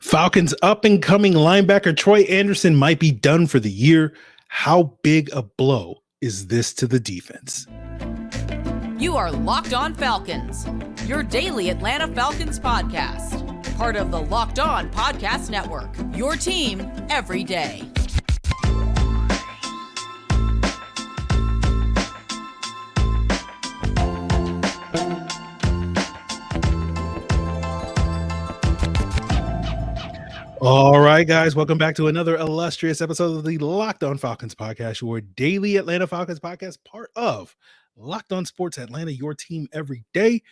Falcons up and coming linebacker Troy Andersen might be done for the year. How big a blow is this to the defense? You are Locked On Falcons, your daily Atlanta Falcons podcast. Part of the Locked On Podcast Network, your team every day. All right, guys, welcome back to another illustrious episode of the Locked On Falcons podcast, your daily Atlanta Falcons podcast, part of Locked On Sports Atlanta, your team every day.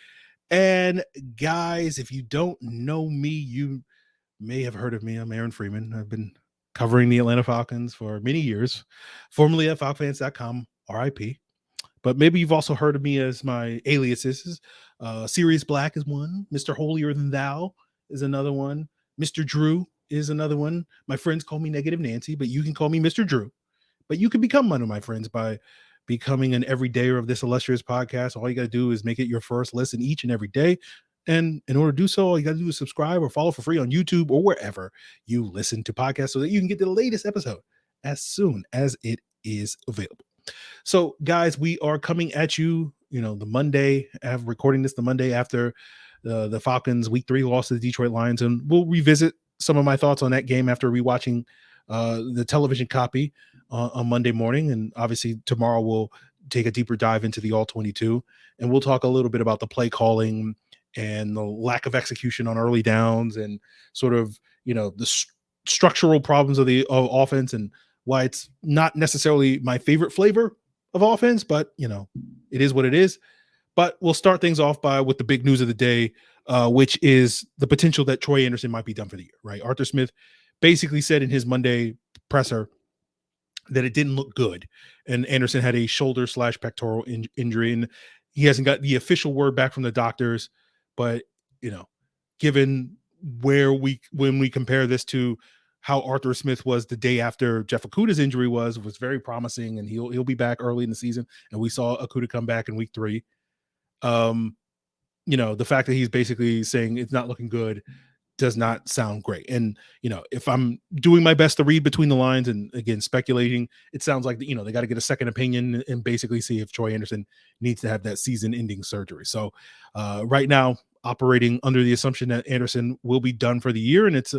And guys, if you don't know me, you may have heard of me. I'm Aaron Freeman. I've been covering the Atlanta Falcons for many years, formerly at falcfans.com, RIP. But maybe you've also heard of me as my aliases. Sirius Black is one. Mr. Holier Than Thou is another one. Mr. Drew is another one. My friends call me Negative Nancy, but you can call me Mr. Drew. But you can become one of my friends by becoming an everydayer of this illustrious podcast. All you got to do is make it your first listen each and every day. And in order to do so, all you got to do is subscribe or follow for free on YouTube or wherever you listen to podcasts so that you can get the latest episode as soon as it is available. So, guys, we are coming at you, the Monday, recording this the Monday after the Falcons week 3 loss to the Detroit Lions, and we'll revisit some of my thoughts on that game after rewatching the television copy on Monday morning. And obviously tomorrow we'll take a deeper dive into the All-22, and we'll talk a little bit about the play calling and the lack of execution on early downs and sort of, the structural problems of the offense and why it's not necessarily my favorite flavor of offense, but it is what it is. But we'll start things off with the big news of the day, which is the potential that Troy Andersen might be done for the year, right? Arthur Smith basically said in his Monday presser that it didn't look good. And Andersen had a shoulder/pectoral injury, and he hasn't got the official word back from the doctors. But, given when we compare this to how Arthur Smith was the day after Jeff Okudah's injury was very promising, and he'll be back early in the season. And we saw Okudah come back in week 3. The fact that he's basically saying it's not looking good does not sound great. And, if I'm doing my best to read between the lines and again, speculating, it sounds like, they got to get a second opinion and basically see if Troy Andersen needs to have that season ending surgery. So right now operating under the assumption that Andersen will be done for the year. And it's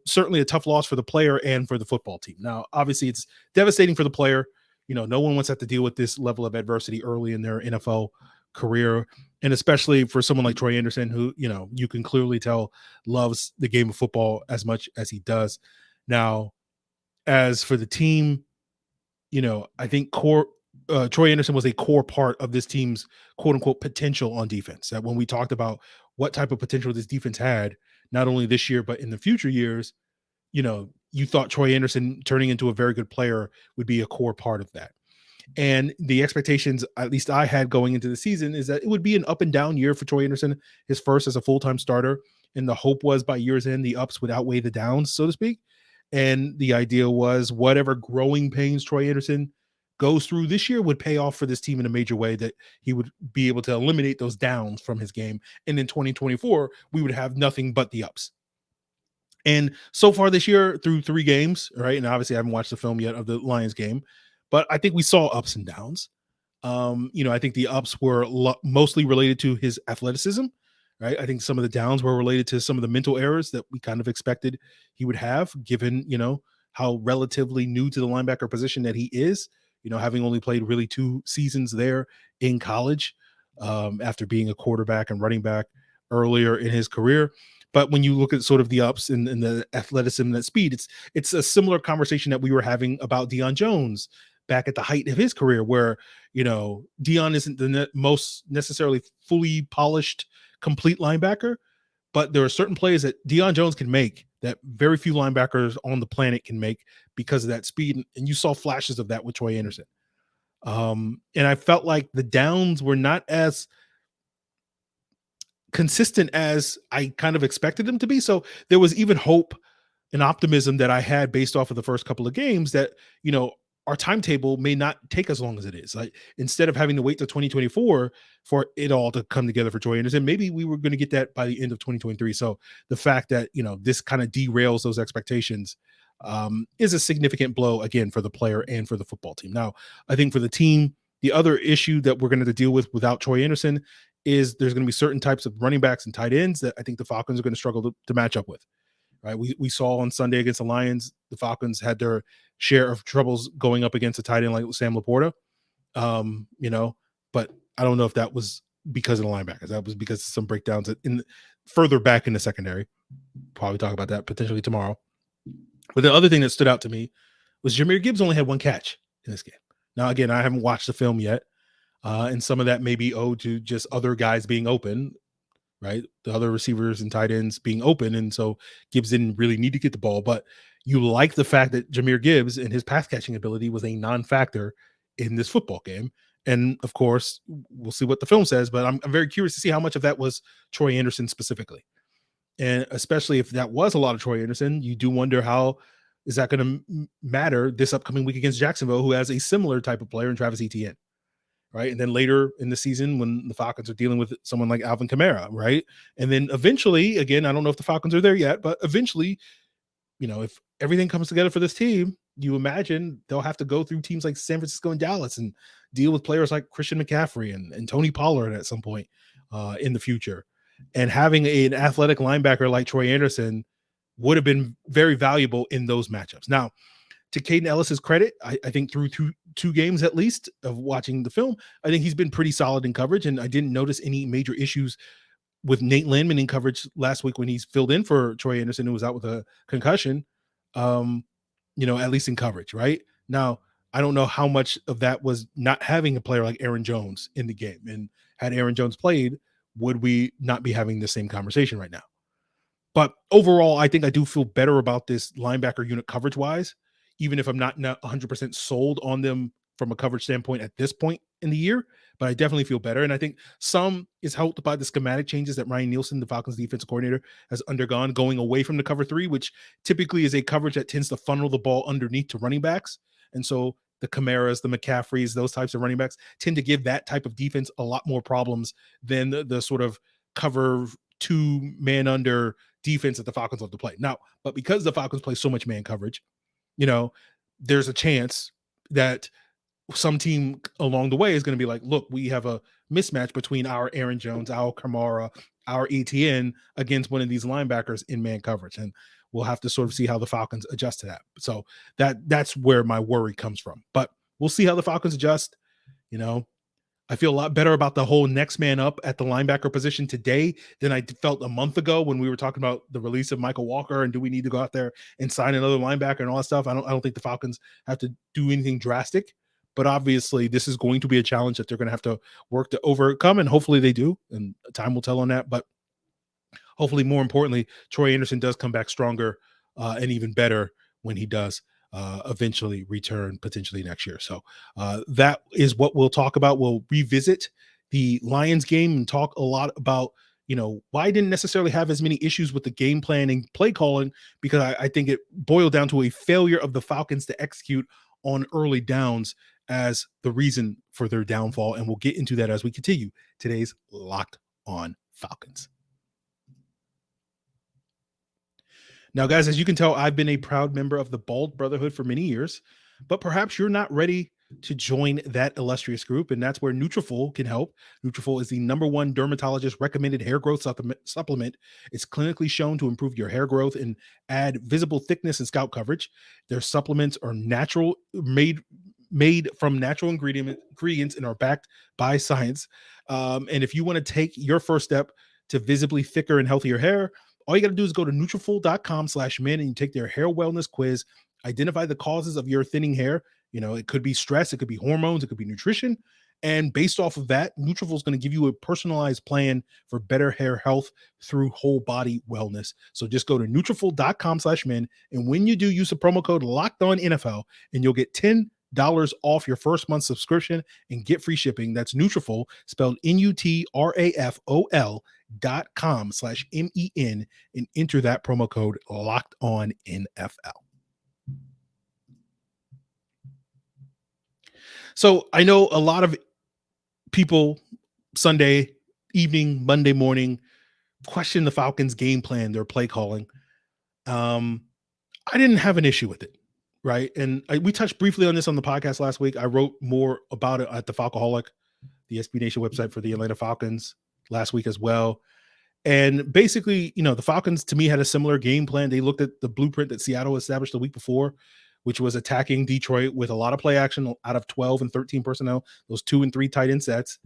certainly a tough loss for the player and for the football team. Now, obviously it's devastating for the player. No one wants to have to deal with this level of adversity early in their NFL career, and especially for someone like Troy Andersen, who you can clearly tell loves the game of football as much as he does. Now, as for the team, I think Troy Andersen was a core part of this team's quote unquote potential on defense. That when we talked about what type of potential this defense had, not only this year but in the future years, you thought Troy Andersen turning into a very good player would be a core part of that. And the expectations, at least I had going into the season, is that it would be an up and down year for Troy Andersen, his first as a full-time starter. And the hope was by year's end, the ups would outweigh the downs, so to speak. And the idea was whatever growing pains Troy Andersen goes through this year would pay off for this team in a major way, that he would be able to eliminate those downs from his game. And in 2024, we would have nothing but the ups. And so far this year, through 3 games, right? And obviously I haven't watched the film yet of the Lions game, but I think we saw ups and downs. I think the ups were mostly related to his athleticism, right? I think some of the downs were related to some of the mental errors that we kind of expected he would have, given, how relatively new to the linebacker position that he is, having only played really 2 seasons there in college, after being a quarterback and running back earlier in his career. But when you look at sort of the ups and the athleticism and that speed, it's a similar conversation that we were having about Deion Jones back at the height of his career, where, Deion isn't the most necessarily fully polished, complete linebacker, but there are certain plays that Deion Jones can make that very few linebackers on the planet can make because of that speed. And you saw flashes of that with Troy Andersen. And I felt like the downs were not as consistent as I kind of expected them to be. So there was even hope and optimism that I had based off of the first couple of games that, our timetable may not take as long as it is. Like instead of having to wait till 2024 for it all to come together for Troy Andersen, maybe we were going to get that by the end of 2023. So the fact that, this kind of derails those expectations is a significant blow again for the player and for the football team. Now, I think for the team, the other issue that we're going to deal with without Troy Andersen is there's going to be certain types of running backs and tight ends that I think the Falcons are going to struggle to match up with. Right. We saw on Sunday against the Lions, the Falcons had their share of troubles going up against a tight end like Sam Laporta. But I don't know if that was because of the linebackers. That was because of some breakdowns further back in the secondary. Probably talk about that potentially tomorrow. But the other thing that stood out to me was Jahmyr Gibbs only had one catch in this game. Now, again, I haven't watched the film yet. And some of that may be owed to just other guys being open. Right. The other receivers and tight ends being open. And so Gibbs didn't really need to get the ball, but you like the fact that Jahmyr Gibbs and his pass catching ability was a non-factor in this football game. And of course, we'll see what the film says, but I'm very curious to see how much of that was Troy Andersen specifically. And especially if that was a lot of Troy Andersen, you do wonder how is that going to matter this upcoming week against Jacksonville, who has a similar type of player in Travis Etienne. Right. And then later in the season, when the Falcons are dealing with someone like Alvin Kamara. Right. And then eventually, again, I don't know if the Falcons are there yet, but eventually, if everything comes together for this team, you imagine they'll have to go through teams like San Francisco and Dallas and deal with players like Christian McCaffrey and Tony Pollard at some point in the future. And having an athletic linebacker like Troy Andersen would have been very valuable in those matchups. Now, to Caden Ellis's credit, I think through two games at least of watching the film, I think he's been pretty solid in coverage, and I didn't notice any major issues with Nate Landman in coverage last week when he's filled in for Troy Andersen, who was out with a concussion, at least in coverage, right? Now, I don't know how much of that was not having a player like Aaron Jones in the game, and had Aaron Jones played, would we not be having the same conversation right now? But overall, I think I do feel better about this linebacker unit coverage-wise, even if I'm not 100% sold on them from a coverage standpoint at this point in the year, but I definitely feel better. And I think some is helped by the schematic changes that Ryan Nielsen, the Falcons defensive coordinator, has undergone, going away from the cover 3, which typically is a coverage that tends to funnel the ball underneath to running backs. And so the Camaras, the McCaffreys, those types of running backs tend to give that type of defense a lot more problems than the sort of cover 2 man under defense that the Falcons love to play. Now, but because the Falcons play so much man coverage, there's a chance that some team along the way is going to be like, look, we have a mismatch between our Aaron Jones, our Kamara, our ETN against one of these linebackers in man coverage. And we'll have to sort of see how the Falcons adjust to that. So that's where my worry comes from. But we'll see how the Falcons adjust. I feel a lot better about the whole next man up at the linebacker position today than I felt a month ago when we were talking about the release of Michael Walker and do we need to go out there and sign another linebacker and all that stuff. I don't think the Falcons have to do anything drastic, but obviously this is going to be a challenge that they're going to have to work to overcome, and hopefully they do, and time will tell on that. But hopefully, more importantly, Troy Andersen does come back stronger and even better when he does eventually return potentially next year. So that is what we'll talk about. We'll revisit the Lions game and talk a lot about, why I didn't necessarily have as many issues with the game plan and play calling, because I think it boiled down to a failure of the Falcons to execute on early downs as the reason for their downfall. And we'll get into that as we continue today's Locked On Falcons. Now, guys, as you can tell, I've been a proud member of the Bald Brotherhood for many years, but perhaps you're not ready to join that illustrious group, and that's where Nutrafol can help. Nutrafol is the #1 dermatologist recommended hair growth supplement. It's clinically shown to improve your hair growth and add visible thickness and scalp coverage. Their supplements are natural, made from natural ingredients and are backed by science. And if you want to take your first step to visibly thicker and healthier hair, all you got to do is go to Nutrafol.com/men and you take their hair wellness quiz, identify the causes of your thinning hair. It could be stress, it could be hormones, it could be nutrition. And based off of that, Nutrafol is going to give you a personalized plan for better hair health through whole body wellness. So just go to Nutrafol.com/men. And when you do, use the promo code LOCKEDONNFL and you'll get $10 off your first month subscription and get free shipping. That's Nutrafol, spelled Nutrafol.com/MEN, and enter that promo code LOCKEDONNFL. So I know a lot of people Sunday evening, Monday morning question the Falcons game plan, their play calling. Um, I didn't have an issue with it, right? And we touched briefly on this on the podcast last week. I wrote more about it at the Falcoholic, the SB Nation website for the Atlanta Falcons last week as well. And basically, the Falcons to me had a similar game plan. They looked at the blueprint that Seattle established the week before, which was attacking Detroit with a lot of play action out of 12 and 13 personnel, those 2 and 3 tight end sets.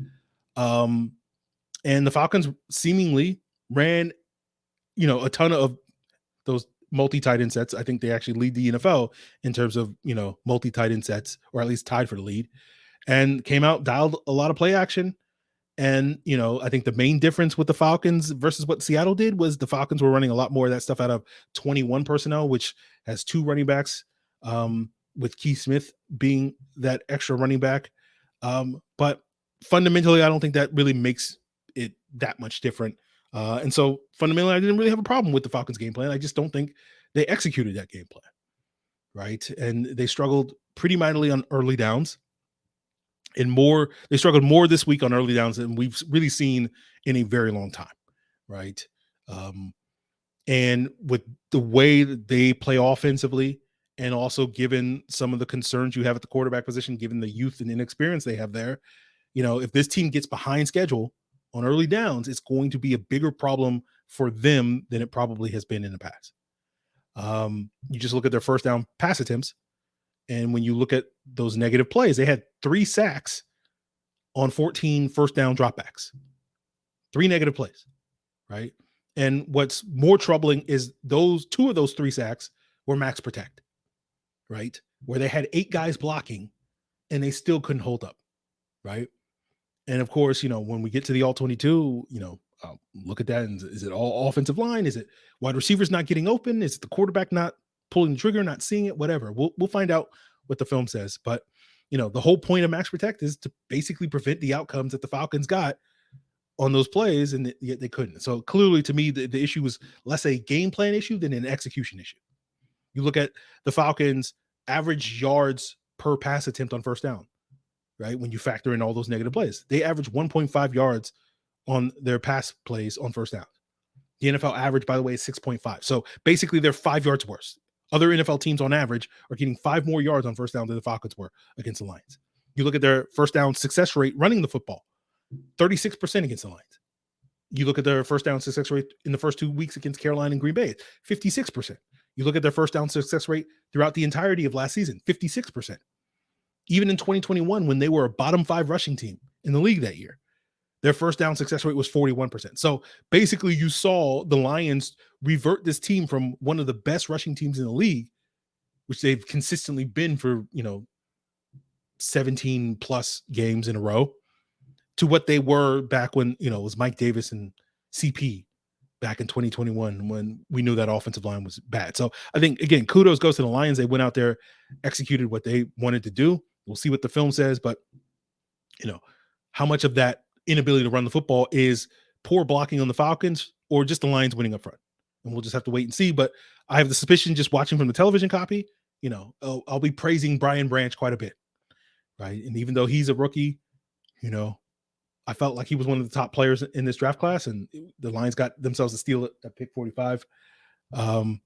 And the Falcons seemingly ran, a ton of those multi-tight end sets. I think they actually lead the NFL in terms of, multi-tight end sets, or at least tied for the lead, and came out, dialed a lot of play action. And, I think the main difference with the Falcons versus what Seattle did was the Falcons were running a lot more of that stuff out of 21 personnel, which has 2 running backs, with Keith Smith being that extra running back. But fundamentally, I don't think that really makes it that much different. And so fundamentally, I didn't really have a problem with the Falcons game plan. I just don't think they executed that game plan. Right. And they struggled pretty mightily on early downs. And they struggled more this week on early downs than we've really seen in a very long time, right? And with the way that they play offensively, and also given some of the concerns you have at the quarterback position, given the youth and inexperience they have there, if this team gets behind schedule on early downs, it's going to be a bigger problem for them than it probably has been in the past. You just look at their first down pass attempts. And when you look at those negative plays, they had 3 sacks on 14 first down dropbacks, 3 negative plays, right? And what's more troubling is those 2 of those 3 sacks were max protect, right? Where they had 8 guys blocking and they still couldn't hold up, right? And of course, when we get to the all 22, look at that. And is it all offensive line? Is it wide receivers not getting open? Is it the quarterback not pulling the trigger, not seeing it, whatever? We'll find out what the film says. But, the whole point of max protect is to basically prevent the outcomes that the Falcons got on those plays, and yet they couldn't. So clearly, to me, the issue was less a game plan issue than an execution issue. You look at the Falcons' average yards per pass attempt on first down, right? When you factor in all those negative plays, they average 1.5 yards on their pass plays on first down. The NFL average, by the way, is 6.5. So basically, they're 5 yards worse. Other NFL teams on average are getting 5 more yards on first down than the Falcons were against the Lions. You look at their first down success rate running the football, 36% against the Lions. You look at their first down success rate in the first 2 weeks against Carolina and Green Bay, 56%. You look at their first down success rate throughout the entirety of last season, 56%. Even in 2021, when they were a bottom 5 rushing team in the league that year, their first down success rate was 41%. So basically, you saw the Lions revert this team from one of the best rushing teams in the league, which they've consistently been for, 17 plus games in a row, to what they were back when, it was Mike Davis and CP back in 2021, when we knew that offensive line was bad. So I think, again, kudos goes to the Lions. They went out there, executed what they wanted to do. We'll see what the film says, but, how much of that inability to run the football is poor blocking on the Falcons or just the Lions winning up front? And we'll just have to wait and see. But I have the suspicion, just watching from the television copy, I'll be praising Brian Branch quite a bit, right? And even though he's a rookie, I felt like he was one of the top players in this draft class, and the Lions got themselves a steal at pick 45. And,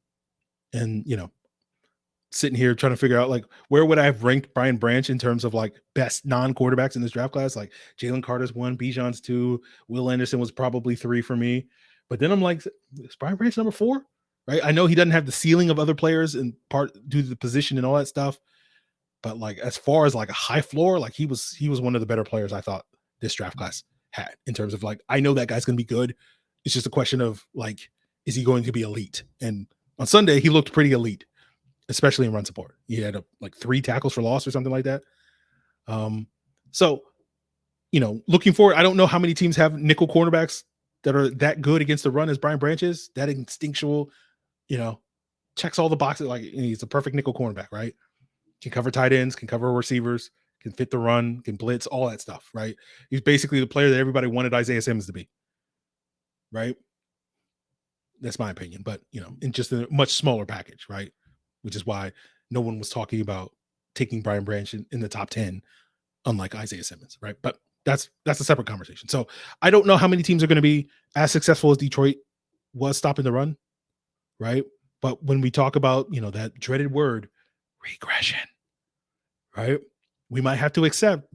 sitting here trying to figure out, like, where would I have ranked Brian Branch in terms of, like, best non-quarterbacks in this draft class? Like, Jalen Carter's 1, Bijan's 2, Will Anderson was probably 3 for me. But then I'm like, is Brian Branch number 4? Right? I know he doesn't have the ceiling of other players in part due to the position and all that stuff. But, like, as far as, like, a high floor, like, he was one of the better players I thought this draft class had, in terms of, like, I know that guy's going to be good. It's just a question of, like, is he going to be elite? And on Sunday, he looked pretty elite, especially in run support. He had 3 tackles for loss or something like that. So, looking forward, I don't know how many teams have nickel cornerbacks that are that good against the run as Brian Branch is. That instinctual, checks all the boxes. Like, he's a perfect nickel cornerback, right? Can cover tight ends, can cover receivers, can fit the run, can blitz, all that stuff, right? He's basically the player that everybody wanted Isaiah Simmons to be, right? That's my opinion, but, in just a much smaller package, right? Which is why no one was talking about taking Brian Branch in the top 10 unlike Isaiah Simmons, right? But that's a separate conversation. So I don't know how many teams are going to be as successful as Detroit was stopping the run, right? But when we talk about, that dreaded word, regression, right? We might have to accept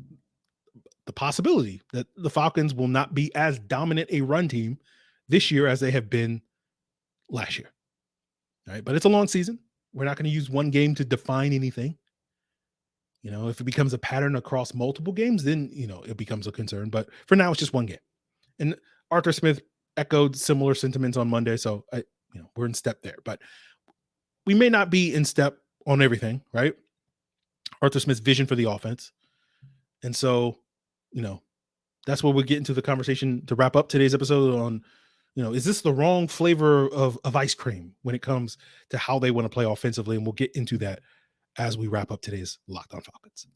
the possibility that the Falcons will not be as dominant a run team this year as they have been last year, right? But it's a long season. We're not going to use one game to define anything. If it becomes a pattern across multiple games, then, it becomes a concern. But for now, it's just one game. And Arthur Smith echoed similar sentiments on Monday. So, we're in step there. But we may not be in step on everything, right? Arthur Smith's vision for the offense. And so, that's where we get into the conversation to wrap up today's episode on, is this the wrong flavor of ice cream when it comes to how they want to play offensively? And we'll get into that as we wrap up today's Locked On Falcons.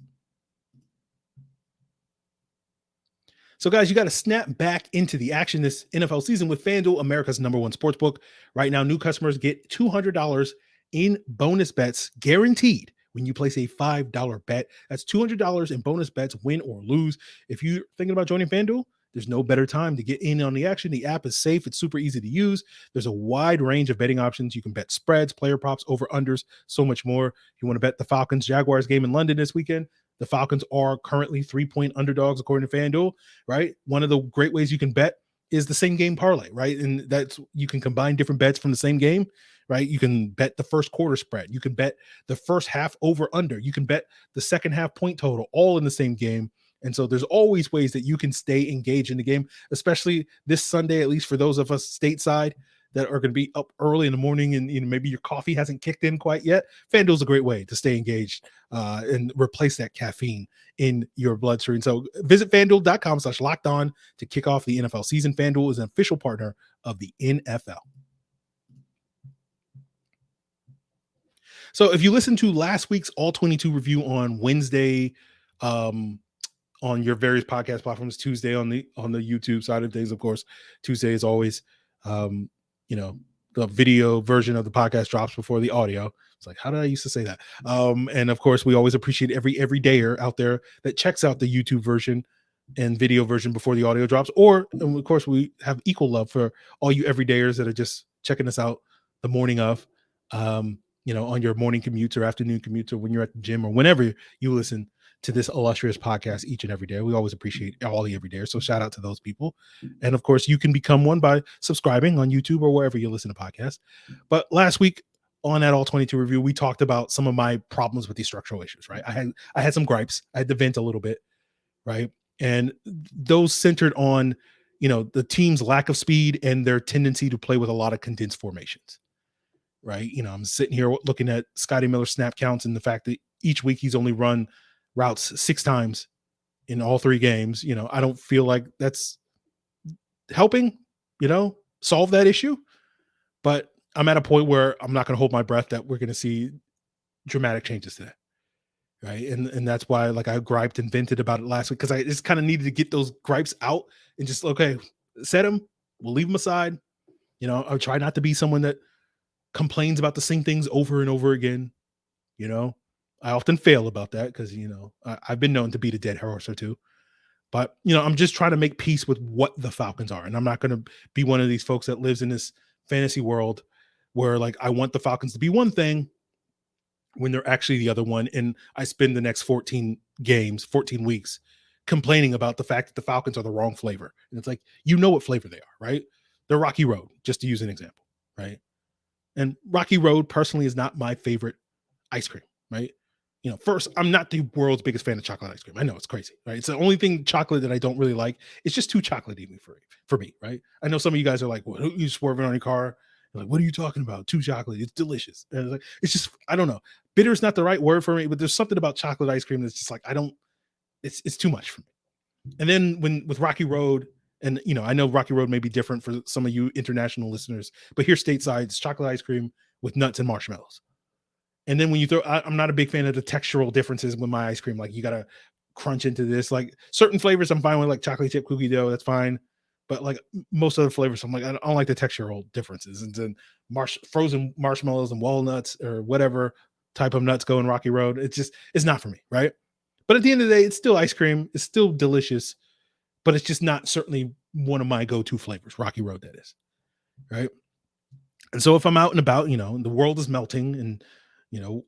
So, guys, you got to snap back into the action this NFL season with FanDuel, America's #1 sportsbook. Right now, new customers get $200 in bonus bets guaranteed when you place a $5 bet. That's $200 in bonus bets, win or lose. If you're thinking about joining FanDuel, there's no better time to get in on the action. The app is safe. It's super easy to use. There's a wide range of betting options. You can bet spreads, player props, over-unders, so much more. If you want to bet the Falcons-Jaguars game in London this weekend, the Falcons are currently 3-point underdogs according to FanDuel, right? One of the great ways you can bet is the same game parlay, right? And that's, you can combine different bets from the same game, right? You can bet the first quarter spread. You can bet the first half over-under. You can bet the second half point total, all in the same game. And so there's always ways that you can stay engaged in the game, especially this Sunday, at least for those of us stateside that are going to be up early in the morning and maybe your coffee hasn't kicked in quite yet. FanDuel's a great way to stay engaged and replace that caffeine in your bloodstream. So visit FanDuel.com/lockedon to kick off the NFL season. FanDuel is an official partner of the NFL. So if you listen to last week's All 22 review on Wednesday, on your various podcast platforms, Tuesday on the YouTube side of things, of course, Tuesday is always, the video version of the podcast drops before the audio. It's like, how did I used to say that? And of course, we always appreciate everydayer out there that checks out the YouTube version and video version before the audio drops. And of course, we have equal love for all you everydayers that are just checking us out the morning of, on your morning commutes or afternoon commutes, or when you're at the gym, or whenever you listen to this illustrious podcast each and every day. We always appreciate all the everydayers. So shout out to those people. And of course, you can become one by subscribing on YouTube or wherever you listen to podcasts. But last week on that All 22 review, we talked about some of my problems with these structural issues, right? I had some gripes. I had to vent a little bit, right? And those centered on, the team's lack of speed and their tendency to play with a lot of condensed formations, right? I'm sitting here looking at Scotty Miller's snap counts and the fact that each week he's only run routes 6 times in all 3 games. I don't feel like that's helping, solve that issue. But I'm at a point where I'm not going to hold my breath that we're going to see dramatic changes to that. Right. And that's why, I griped and vented about it last week, because I just kind of needed to get those gripes out and just, okay, set them. We'll leave them aside. I'll try not to be someone that complains about the same things over and over again. I often fail about that because, I've been known to beat a dead horse or two. But, I'm just trying to make peace with what the Falcons are. And I'm not going to be one of these folks that lives in this fantasy world where, I want the Falcons to be one thing when they're actually the other one. And I spend the next 14 weeks complaining about the fact that the Falcons are the wrong flavor. And it's like, what flavor they are, right? They're Rocky Road, just to use an example, right? And Rocky Road personally is not my favorite ice cream, right? First, I'm not the world's biggest fan of chocolate ice cream. I know it's crazy, right? It's the only thing chocolate that I don't really like. It's just too chocolatey for me, right? I know some of you guys are like, "What? You swerving on your car?" You're like, what are you talking about? Too chocolate. It's delicious. And it's just, I don't know. Bitter is not the right word for me, but there's something about chocolate ice cream that's just it's too much for me. And then with Rocky Road, and I know Rocky Road may be different for some of you international listeners, but here stateside, it's chocolate ice cream with nuts and marshmallows. And then when you I'm not a big fan of the textural differences with my ice cream. You got to crunch into this. Certain flavors I'm fine with, like chocolate chip cookie dough, that's fine. But most other flavors, I'm like, I don't like the textural differences. And then frozen marshmallows and walnuts or whatever type of nuts go in Rocky Road. It's not for me, right? But at the end of the day, it's still ice cream. It's still delicious, but it's just not certainly one of my go-to flavors. Rocky Road, that is, right? And so if I'm out and about, the world is melting and,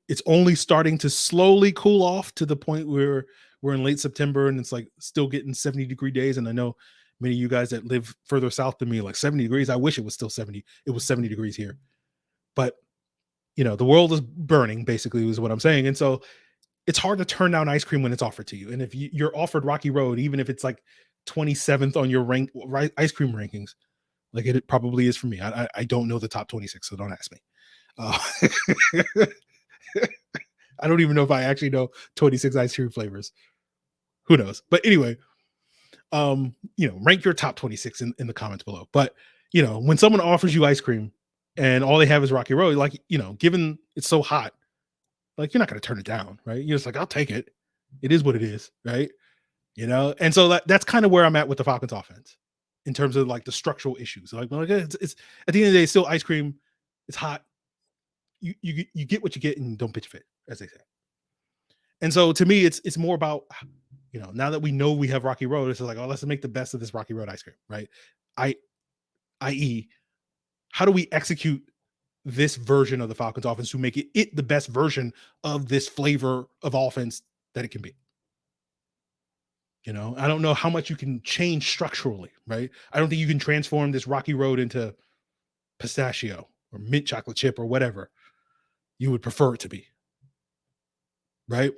it's only starting to slowly cool off to the point where we're in late September and it's like still getting 70-degree days. And I know many of you guys that live further south than me, like 70 degrees. I wish it was still 70. It was 70 degrees here. But, the world is burning, basically, is what I'm saying. And so it's hard to turn down ice cream when it's offered to you. And if you're offered Rocky Road, even if it's like 27th on your ice cream rankings, like it probably is for me. I don't know the top 26, so don't ask me. I don't even know if I actually know 26 ice cream flavors. Who knows? But anyway, rank your top 26 in the comments below. But, when someone offers you ice cream and all they have is Rocky Road, like, given it's so hot, like you're not going to turn it down, right? You're just like, I'll take it. It is what it is, right? And so that's kind of where I'm at with the Falcons offense in terms of like the structural issues. Like it's at the end of the day, it's still ice cream. It's hot. You get what you get and don't pitch fit, as they say. And so to me, it's more about, now that we know we have Rocky Road, it's like, oh, let's make the best of this Rocky Road ice cream, right? I.e., how do we execute this version of the Falcons offense to make it the best version of this flavor of offense that it can be? I don't know how much you can change structurally, right? I don't think you can transform this Rocky Road into pistachio or mint chocolate chip or whatever you would prefer it to be, right?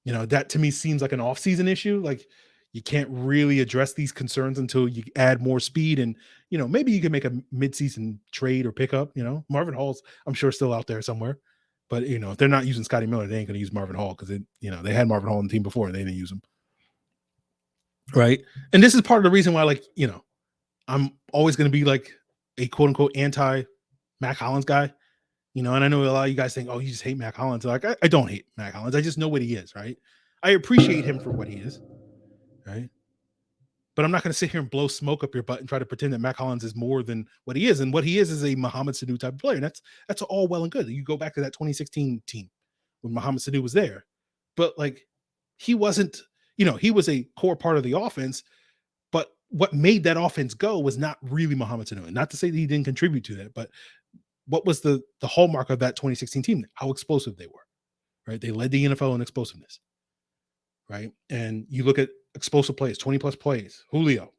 That to me seems like an off-season issue. Like you can't really address these concerns until you add more speed and, maybe you can make a mid-season trade or pickup, Marvin Hall's, I'm sure, still out there somewhere. But, if they're not using Scotty Miller, they ain't going to use Marvin Hall because, they had Marvin Hall on the team before and they didn't use him. Right. And this is part of the reason why, like, I'm always going to be like a quote unquote anti Mac Hollins guy, and I know a lot of you guys think, oh, you just hate Mac Hollins. Like, I don't hate Mac Hollins. I just know what he is. Right. I appreciate him for what he is. Right. But I'm not going to sit here and blow smoke up your butt and try to pretend that Mac Hollins is more than what he is. And what he is a Mohamed Sanu type of player. And that's all well and good. You go back to that 2016 team when Mohamed Sanu was there. But like, he wasn't, he was a core part of the offense, but what made that offense go was not really Mohamed Sanu. And not to say that he didn't contribute to that, but what was the hallmark of that 2016 team? How explosive they were, right? They led the NFL in explosiveness, right? And you look at explosive plays, 20 plus plays. Julio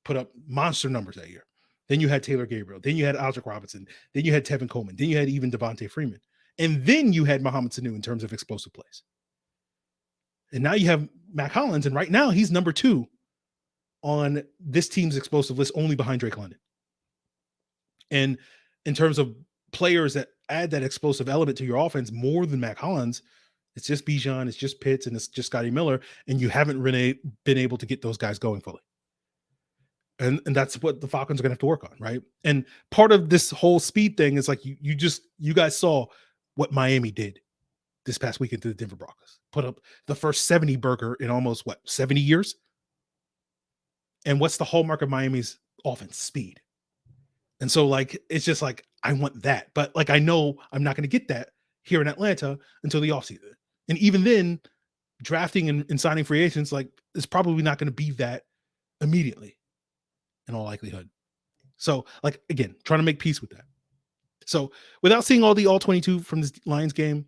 put up monster numbers that year. Then you had Taylor Gabriel. Then you had Aldrick Robinson. Then you had Tevin Coleman. Then you had even Devontae Freeman. And then you had Mohamed Sanu in terms of explosive plays. And now you have Mac Hollins, and right now he's number 2 on this team's explosive list, only behind Drake London. And in terms of players that add that explosive element to your offense more than Mac Hollins, it's just Bijan, it's just Pitts, and it's just Scotty Miller, and you haven't really been able to get those guys going fully. And that's what the Falcons are going to have to work on, right? And part of this whole speed thing is like you guys saw what Miami did this past weekend to the Denver Broncos. Put up the first 70 burger in almost 70 years. And what's the hallmark of Miami's offense? Speed. And so like, it's just like, I want that, but like, I know I'm not going to get that here in Atlanta until the offseason. And even then, drafting and signing free agents, like, it's probably not going to be that immediately in all likelihood. So like, again, trying to make peace with that. So without seeing all 22 from this Lions game,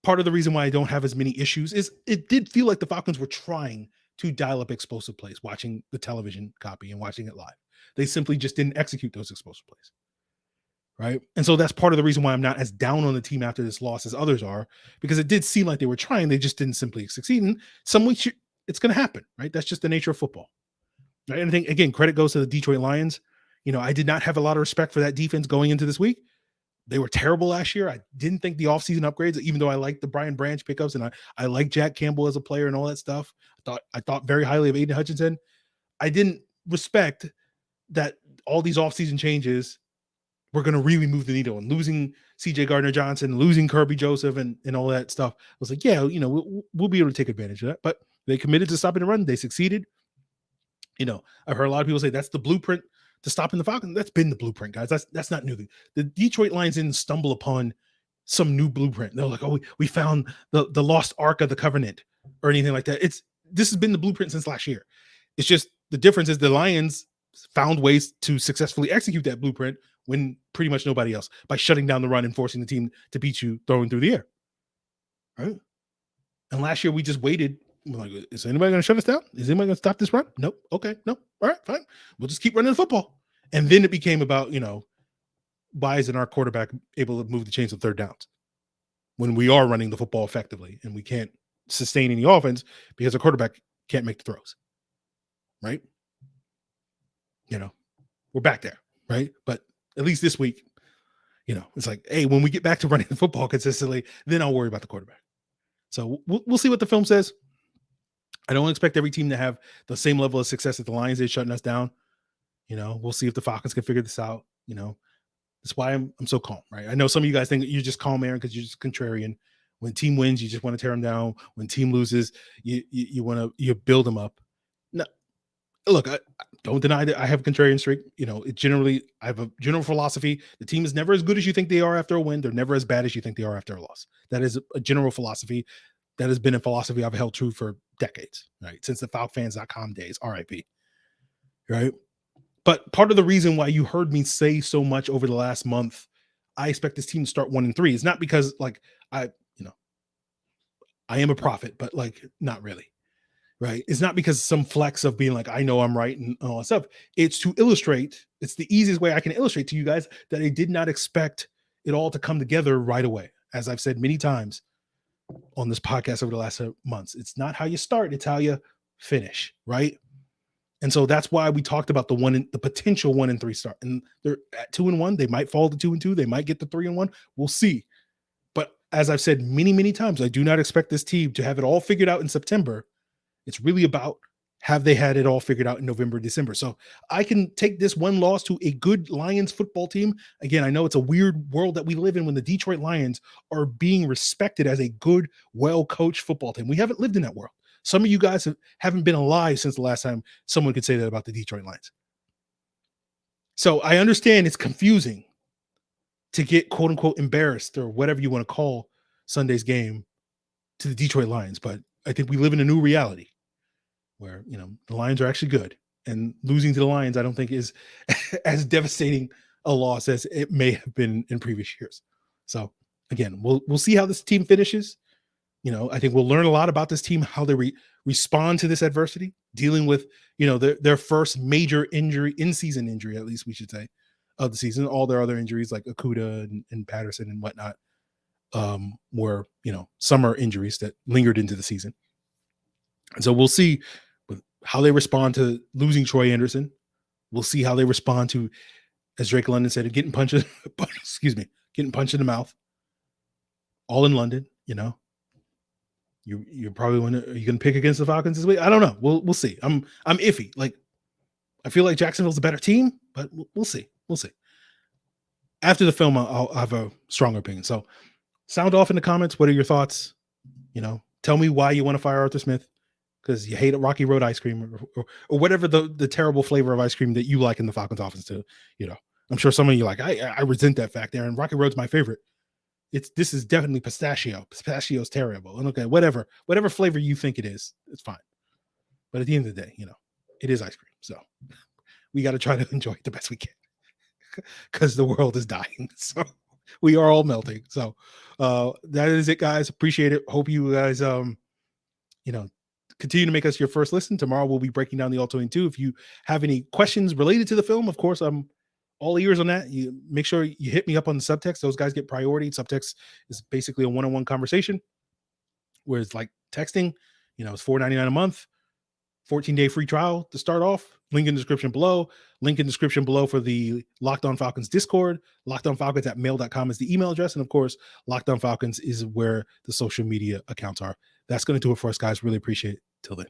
part of the reason why I don't have as many issues is it did feel like the Falcons were trying to dial up explosive plays, watching the television copy and watching it live. They simply just didn't execute those explosive plays. Right. And so that's part of the reason why I'm not as down on the team after this loss as others are, because it did seem like they were trying. They just didn't simply succeed. And some weeks it's going to happen. Right. That's just the nature of football. Right? And I think, again, credit goes to the Detroit Lions. I did not have a lot of respect for that defense going into this week. They were terrible last year. I didn't think the offseason upgrades, even though I liked the Brian Branch pickups and I like Jack Campbell as a player and all that stuff. I thought very highly of Aiden Hutchinson. I didn't respect that all these offseason changes were going to really move the needle, and losing CJ Gardner-Johnson, losing Kirby Joseph and all that stuff. I was like, yeah, we'll be able to take advantage of that. But they committed to stopping the run. They succeeded. I've heard a lot of people say that's the blueprint to stopping the Falcons. That's been the blueprint, guys. That's not new. The Detroit Lions didn't stumble upon some new blueprint. They're like, oh, we found the lost ark of the covenant or anything like that. This has been the blueprint since last year. It's just the difference is the Lions found ways to successfully execute that blueprint when pretty much nobody else, by shutting down the run and forcing the team to beat you throwing through the air. Right. And last year we just waited. We're like, is anybody going to shut us down? Is anybody going to stop this run? Nope. Okay. No. All right, fine. We'll just keep running the football. And then it became about, why isn't our quarterback able to move the chains of third downs when we are running the football effectively and we can't sustain any offense because the quarterback can't make the throws. Right. We're back there. Right. But at least this week, it's like, hey, when we get back to running the football consistently, then I'll worry about the quarterback. So we'll see what the film says. I don't expect every team to have the same level of success that the Lions did shutting us down. We'll see if the Falcons can figure this out. That's why I'm so calm, right? I know some of you guys think you're just calm, Aaron, because you're just contrarian. When team wins, you just want to tear them down. When team loses, you want to build them up. No, look, I don't deny that I have a contrarian streak. I have a general philosophy. The team is never as good as you think they are after a win. They're never as bad as you think they are after a loss. That is a general philosophy. That has been a philosophy I've held true for decades, right? Since the FalcFans.com days, RIP, right? But part of the reason why you heard me say so much over the last month, I expect this team to start 1-3. It's not because I am a prophet, but not really, right? It's not because some flex of being like, I know I'm right and all that stuff. It's to illustrate. It's the easiest way I can illustrate to you guys that I did not expect it all to come together right away. As I've said many times on this podcast over the last months, it's not how you start, it's how you finish, right? And so that's why we talked about the potential 1-3 start. And they're at 2-1. They might fall to 2-2. They might get to 3-1. We'll see. But as I've said many, many times, I do not expect this team to have it all figured out in September. It's really about, have they had it all figured out in November, December? So I can take this one loss to a good Lions football team. Again, I know it's a weird world that we live in when the Detroit Lions are being respected as a good, well-coached football team. We haven't lived in that world. Some of you guys haven't been alive since the last time someone could say that about the Detroit Lions. So I understand it's confusing to get quote unquote embarrassed or whatever you want to call Sunday's game to the Detroit Lions. But I think we live in a new reality where, the Lions are actually good, and losing to the Lions, I don't think is as devastating a loss as it may have been in previous years. So again, we'll see how this team finishes. I think we'll learn a lot about this team, how they respond to this adversity, dealing with, their first major injury, in-season injury, at least we should say, of the season. All their other injuries like Okudah and Patterson and whatnot were, summer injuries that lingered into the season. And so we'll see how they respond to losing Troy Andersen. We'll see how they respond to, as Drake London said, getting punched in the mouth, all in London, You're probably are you going to pick against the Falcons this week? I don't know. We'll see. I'm iffy. I feel like Jacksonville's a better team, but we'll see. We'll see. After the film, I'll have a stronger opinion. So sound off in the comments. What are your thoughts? Tell me why you want to fire Arthur Smith, because you hate Rocky Road ice cream or whatever the terrible flavor of ice cream that you like in the Falcons offense too. I'm sure some of you like, I resent that fact, Aaron. Rocky Road's my favorite. This is definitely pistachio. Pistachio's terrible. And okay, whatever flavor you think it is, it's fine. But at the end of the day, it is ice cream. So we got to try to enjoy it the best we can because the world is dying. So we are all melting. So that is it, guys. Appreciate it. Hope you guys, continue to make us your first listen. Tomorrow we'll be breaking down the All-22. If you have any questions related to the film, of course, I'm all ears on that. You make sure you hit me up on the subtext. Those guys get priority. Subtext is basically a one-on-one conversation where it's like texting, it's $4.99 a month, 14-day free trial to start off. Link in the description below. Link in the description below for the Locked On Falcons Discord. LockedOnFalcons@mail.com is the email address. And of course, Locked On Falcons is where the social media accounts are. That's going to do it for us, guys. Really appreciate it. Till then.